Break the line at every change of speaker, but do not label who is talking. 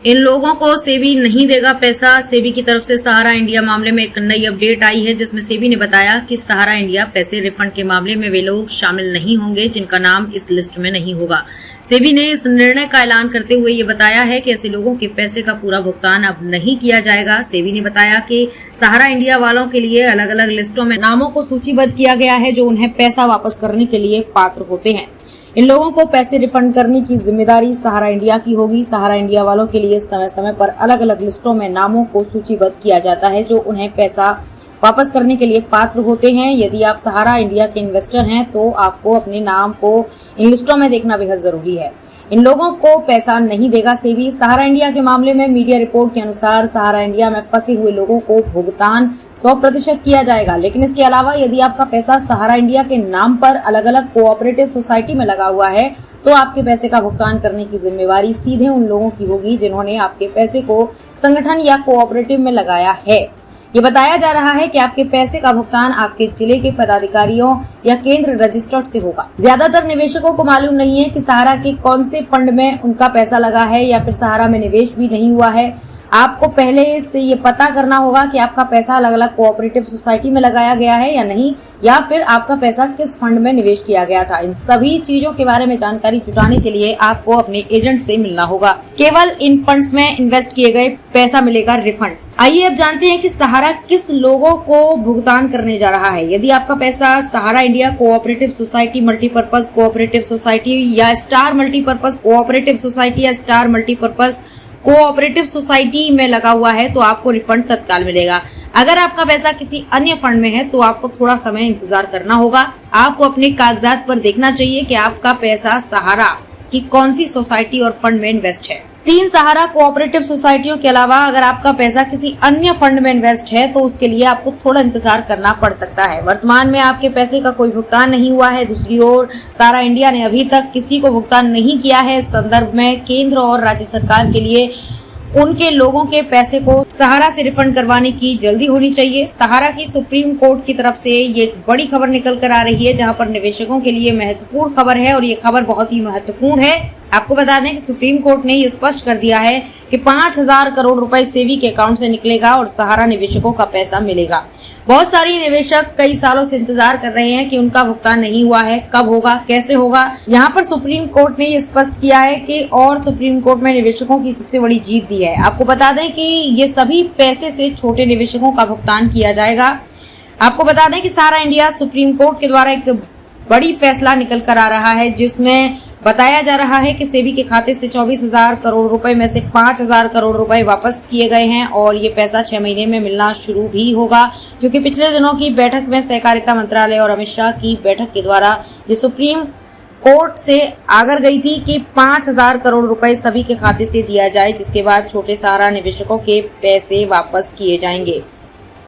इन लोगों को सेबी नहीं देगा पैसा। सेबी की तरफ से सहारा इंडिया मामले में एक नई अपडेट आई है, जिसमें सेबी ने बताया कि सहारा इंडिया पैसे रिफंड के मामले में वे लोग शामिल नहीं होंगे जिनका नाम इस लिस्ट में नहीं होगा। सेबी ने इस निर्णय का ऐलान करते हुए ये बताया है कि ऐसे लोगों के पैसे का पूरा भुगतान अब नहीं किया जाएगा। सेबी ने बताया कि सहारा इंडिया वालों के लिए अलग अलग लिस्टों में नामों को सूचीबद्ध किया गया है जो उन्हें पैसा वापस करने के लिए पात्र होते हैं। इन लोगों को पैसे रिफंड करने की जिम्मेदारी सहारा इंडिया की होगी। सहारा इंडिया वालों के लिए समय समय पर अलग अलग लिस्टों में नामों को सूचीबद्ध किया जाता है जो उन्हें पैसा वापस करने के लिए पात्र होते हैं। यदि आप सहारा इंडिया के इन्वेस्टर हैं तो आपको अपने नाम को इन लिस्टों में देखना बेहद जरूरी है। इन लोगों को पैसा नहीं देगा सेबी। सहारा इंडिया के मामले में मीडिया रिपोर्ट के अनुसार सहारा इंडिया में फंसे हुए लोगों को भुगतान 100% किया जाएगा, लेकिन इसके अलावा यदि आपका पैसा सहारा इंडिया के नाम पर अलग अलग कोऑपरेटिव सोसाइटी में लगा हुआ है तो आपके पैसे का भुगतान करने की जिम्मेवारी सीधे उन लोगों की होगी जिन्होंने आपके पैसे को संगठन या कोऑपरेटिव में लगाया है। ये बताया जा रहा है कि आपके पैसे का भुगतान आपके जिले के पदाधिकारियों या केंद्र रजिस्टर्ड से होगा। ज्यादातर निवेशकों को मालूम नहीं है कि सहारा के कौन से फंड में उनका पैसा लगा है या फिर सहारा में निवेश भी नहीं हुआ है। आपको पहले से ये पता करना होगा कि आपका पैसा अलग अलग कोऑपरेटिव सोसाइटी में लगाया गया है या नहीं, या फिर आपका पैसा किस फंड में निवेश किया गया था। इन सभी चीजों के बारे में जानकारी जुटाने के लिए आपको अपने एजेंट से मिलना होगा। केवल इन फंड्स में इन्वेस्ट किए गए पैसा मिलेगा रिफंड। आइए अब जानते हैं कि सहारा किस लोगों को भुगतान करने जा रहा है। यदि आपका पैसा Sahara India cooperative society, multipurpose cooperative society या स्टार मल्टीपर्पज कोऑपरेटिव सोसाइटी या स्टार मल्टीपर्पज कोऑपरेटिव सोसाइटी में लगा हुआ है तो आपको रिफंड तत्काल मिलेगा। अगर आपका पैसा किसी अन्य फंड में है तो आपको थोड़ा समय इंतजार करना होगा। आपको अपने कागजात पर देखना चाहिए कि आपका पैसा सहारा की कौन सी सोसाइटी और फंड में इन्वेस्ट है। 3 सहारा कोऑपरेटिव सोसाइटियों के अलावा अगर आपका पैसा किसी अन्य फंड में इन्वेस्ट है तो उसके लिए आपको थोड़ा इंतजार करना पड़ सकता है। वर्तमान में आपके पैसे का कोई भुगतान नहीं हुआ है। दूसरी ओर सहारा इंडिया ने अभी तक किसी को भुगतान नहीं किया है। इस संदर्भ में केंद्र और राज्य सरकार के लिए उनके लोगों के पैसे को सहारा से रिफंड करवाने की जल्दी होनी चाहिए। सहारा की सुप्रीम कोर्ट की तरफ से ये एक बड़ी खबर निकल कर आ रही है, जहां पर निवेशकों के लिए महत्वपूर्ण खबर है और ये खबर बहुत ही महत्वपूर्ण है। आपको बता दें कि सुप्रीम कोर्ट ने ये स्पष्ट कर दिया है कि 5,000 करोड़ रुपए सेबी के अकाउंट से निकलेगा और सहारा निवेशकों का पैसा मिलेगा। बहुत सारी निवेशक कई सालों से इंतजार कर रहे हैं कि उनका भुगतान नहीं हुआ है, कब होगा, कैसे होगा। यहाँ पर सुप्रीम कोर्ट ने ये स्पष्ट किया है कि और सुप्रीम कोर्ट में निवेशकों की सबसे बड़ी जीत दी है। आपको बता दें कि ये सभी पैसे से छोटे निवेशकों का भुगतान किया जाएगा। आपको बता दें कि सहारा इंडिया सुप्रीम कोर्ट के द्वारा एक बड़ी फैसला निकल कर आ रहा है, जिसमें बताया जा रहा है कि सेबी के खाते से 24,000 करोड़ रुपए में से 5,000 करोड़ रुपए वापस किए गए हैं और ये पैसा 6 महीने में मिलना शुरू भी होगा, क्योंकि पिछले दिनों की बैठक में सहकारिता मंत्रालय और अमित शाह की बैठक के द्वारा ये सुप्रीम कोर्ट से आगर गई थी कि 5,000 करोड़ रुपए सभी के खाते से दिया जाए, जिसके बाद छोटे सहारा निवेशकों के पैसे वापस किए जाएंगे।